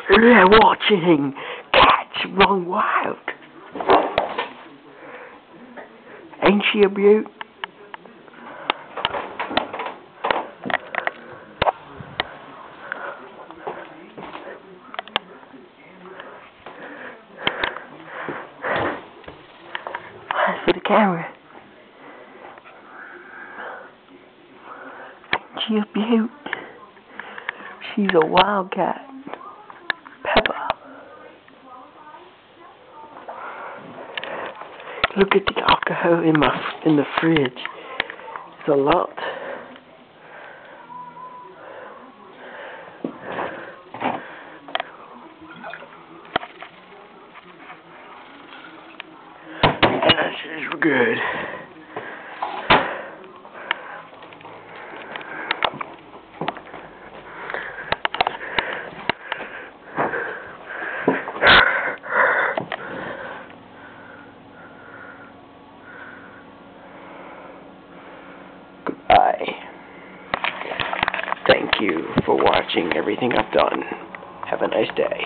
They're watching Cats Run Wild. Ain't she a beaut? For the camera. Ain't she a beaut? She's a wildcat. Pepper. Look at the alcohol in the fridge. It's a lot. And that's good. Goodbye. Thank you for watching everything I've done. Have a nice day.